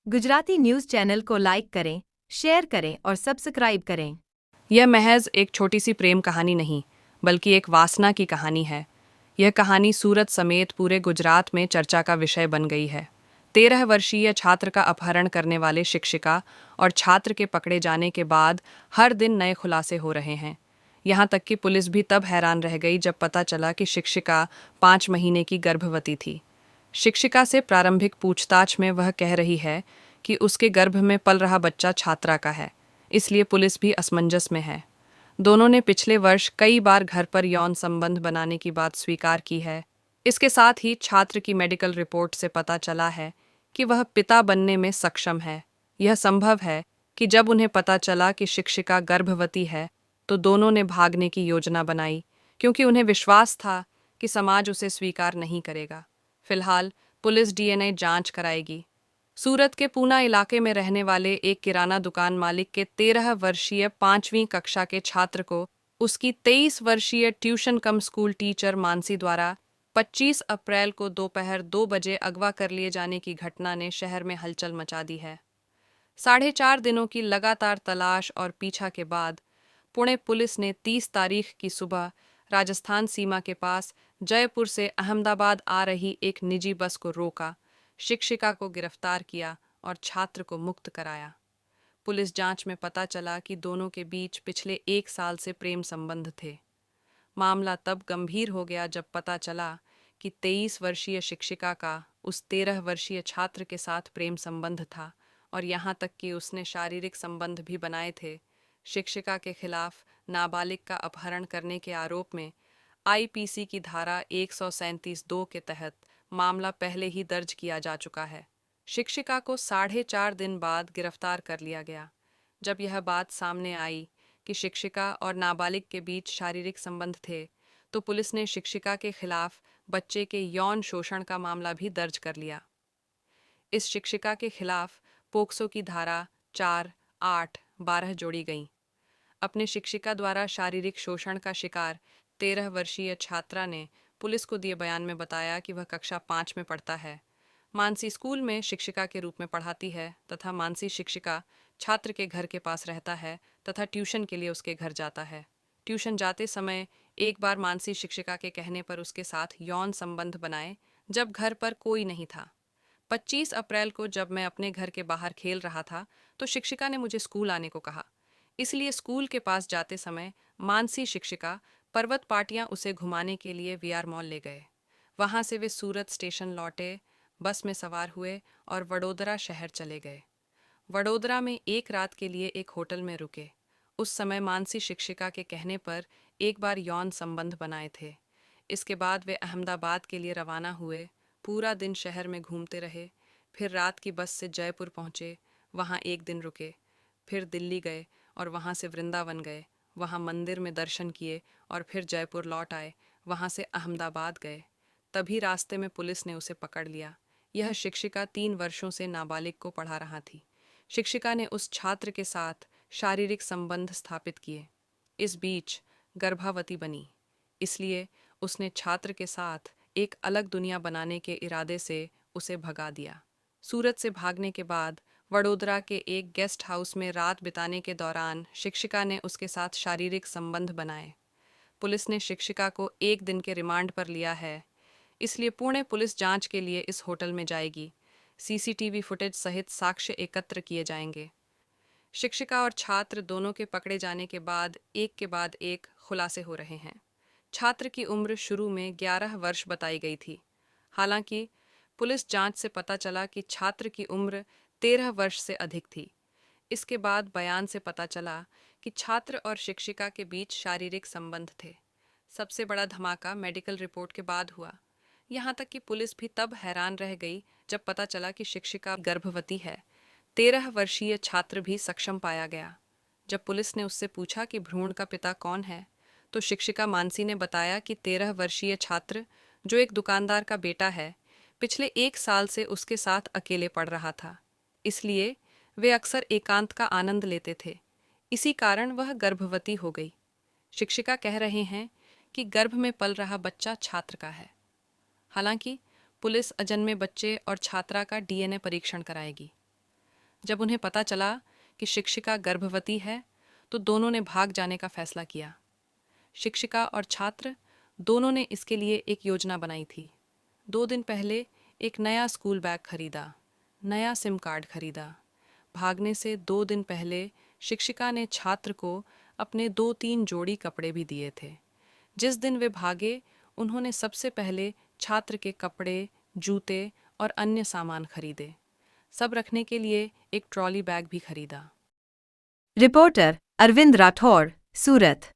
Gujarati news channel को like करें, share करें और सब्सक्राइब करें। यह महज एक छोटी सी प्रेम कहानी नहीं, बल्कि एक वासना की कहानी है। यह कहानी सूरत समेत पूरे गुजरात में चर्चा का विषय बन गई है। 13 वर्षीय छात्र का अपहरण करने वाले शिक्षिका और छात्र के पकड़े जाने के बाद हर दिन नए खुलासे हो रहे हैं। यहाँ तक कि पुलिस भी तब हैरान रह गई जब पता चला कि शिक्षिका 5 महीने की गर्भवती थी। शिक्षिका से प्रारंभिक पूछताछ में वह कह रही है कि उसके गर्भ में पल रहा बच्चा छात्रा का है, इसलिए पुलिस भी असमंजस में है। दोनों ने पिछले वर्ष कई बार घर पर यौन संबंध बनाने की बात स्वीकार की है। इसके साथ ही छात्र की मेडिकल रिपोर्ट से पता चला है कि वह पिता बनने में सक्षम है। यह संभव है कि जब उन्हें पता चला कि शिक्षिका गर्भवती है, तो दोनों ने भागने की योजना बनाई, क्योंकि उन्हें विश्वास था कि समाज उसे स्वीकार नहीं करेगा। फिलहाल पुलिस डीएनए जांच कराएगी। सूरत के पूना इलाके में रहने वाले एक किराना दुकान मालिक के 13 वर्षीय 5वीं कक्षा के छात्र को उसकी 23 वर्षीय ट्यूशन कम स्कूल टीचर मानसी द्वारा 25 अप्रैल को दोपहर 2 बजे अगवा कर लिए जाने की घटना ने शहर में हलचल मचा दी है। 4.5 दिनों की लगातार तलाश और पीछा के बाद पुणे पुलिस ने 30 तारीख की सुबह राजस्थान सीमा के पास जयपुर से अहमदाबाद आ रही एक निजी बस को रोका, शिक्षिका को गिरफ्तार किया और छात्र को मुक्त कराया। पुलिस जांच में पता चला कि दोनों के बीच पिछले 1 साल से प्रेम संबंध थे। मामला तब गंभीर हो गया जब पता चला कि 23 वर्षीय शिक्षिका का उस 13 वर्षीय छात्र के साथ प्रेम संबंध था और यहाँ तक कि उसने शारीरिक संबंध भी बनाए थे। शिक्षिका के खिलाफ नाबालिग का अपहरण करने के आरोप में आईपीसी की धारा 137(2) के तहत मामला पहले ही दर्ज किया जा चुका है। शिक्षिका को 4.5 दिन बाद गिरफ्तार कर लिया गया। जब यह बात सामने आई कि शिक्षिका और नाबालिग के बीच शारीरिक संबंध थे, तो पुलिस ने शिक्षिका के खिलाफ बच्चे के यौन शोषण का मामला भी दर्ज कर लिया। इस शिक्षिका के खिलाफ पोक्सो की धारा 4, 8, 12 जोड़ी गईं। अपने शिक्षिका द्वारा शारीरिक शोषण का शिकार 13 वर्षीय छात्रा ने पुलिस को दिए बयान में बताया कि वह कक्षा 5 में पढ़ता है। मानसी स्कूल में शिक्षिका के रूप में पढ़ाती है तथा मानसी शिक्षिका छात्र के घर के पास रहता है तथा ट्यूशन के लिए उसके घर जाता है। ट्यूशन जाते समय एक बार मानसी शिक्षिका के कहने पर उसके साथ यौन संबंध बनाए जब घर पर कोई नहीं था। 25 अप्रैल को जब मैं अपने घर के बाहर खेल रहा था, तो शिक्षिका ने मुझे स्कूल आने को कहा। इसलिए स्कूल के पास जाते समय मानसी शिक्षिका पर्वत पाटियां उसे घुमाने के लिए वीआर मॉल ले गए। वहां से वे सूरत स्टेशन लौटे, बस में सवार हुए और वडोदरा शहर चले गए। वडोदरा में एक रात के लिए एक होटल में रुके। उस समय मानसी शिक्षिका के कहने पर एक बार यौन संबंध बनाए थे। इसके बाद वे अहमदाबाद के लिए रवाना हुए। पूरा दिन शहर में घूमते रहे, फिर रात की बस से जयपुर पहुंचे, वहां एक दिन रुके, फिर दिल्ली गए और वहां से वृंदावन गए, वहां मंदिर में दर्शन किए और फिर जयपुर लौट आए, वहां से अहमदाबाद गए। तभी रास्ते में पुलिस ने उसे पकड़ लिया। यह शिक्षिका 3 वर्षों से नाबालिग को पढ़ा रहा थी। शिक्षिका ने उस छात्र के साथ शारीरिक संबंध स्थापित किए। इस बीच गर्भवती बनी, इसलिए उसने छात्र के साथ एक अलग दुनिया बनाने के इरादे से उसे भगा दिया। सूरत से भागने के बाद वडोदरा के एक गेस्ट हाउस में रात बिताने के दौरान शिक्षिका ने उसके साथ शारीरिक संबंध बनाए। पुलिस ने शिक्षिका को 1 दिन के रिमांड पर लिया है, इसलिए पुणे पुलिस जांच के लिए इस होटल में जाएगी। सीसीटीवी फुटेज सहित साक्ष्य एकत्र किए जाएंगे। शिक्षिका और छात्र दोनों के पकड़े जाने के बाद एक खुलासे हो रहे हैं। छात्र की उम्र शुरू में 11 वर्ष बताई गई थी। हालांकि पुलिस जांच से पता चला कि छात्र की उम्र 13 वर्ष से अधिक थी। इसके बाद बयान से पता चला कि छात्र और शिक्षिका के बीच शारीरिक संबंध थे। सबसे बड़ा धमाका मेडिकल रिपोर्ट के बाद हुआ। यहाँ तक कि पुलिस भी तब हैरान रह गई जब पता चला कि शिक्षिका गर्भवती है। 13 वर्षीय छात्र भी सक्षम पाया गया। जब पुलिस ने उससे पूछा कि भ्रूण का पिता कौन है, तो शिक्षिका मानसी ने बताया कि 13 वर्षीय छात्र, जो एक दुकानदार का बेटा है, पिछले 1 साल से उसके साथ अकेले पढ़ रहा था। इसलिए वे अक्सर एकांत का आनंद लेते थे। इसी कारण वह गर्भवती हो गई। शिक्षिका कह रहे हैं कि गर्भ में पल रहा बच्चा छात्र का है। हालांकि पुलिस अजन्मे बच्चे और छात्रा का डीएनए परीक्षण कराएगी। जब उन्हें पता चला कि शिक्षिका गर्भवती है तो दोनों ने भाग जाने का फैसला किया। शिक्षिका और छात्र दोनों ने इसके लिए एक योजना बनाई थी। 2 दिन पहले एक नया स्कूल बैग खरीदा, नया सिम कार्ड खरीदा। भागने से 2 दिन पहले शिक्षिका ने छात्र को अपने 2-3 जोड़ी कपड़े भी दिए थे। जिस दिन वे भागे उन्होंने सबसे पहले छात्र के कपड़े, जूते और अन्य सामान खरीदे। सब रखने के लिए एक ट्रॉली बैग भी खरीदा। रिपोर्टर अरविंद राठौड़, सूरत।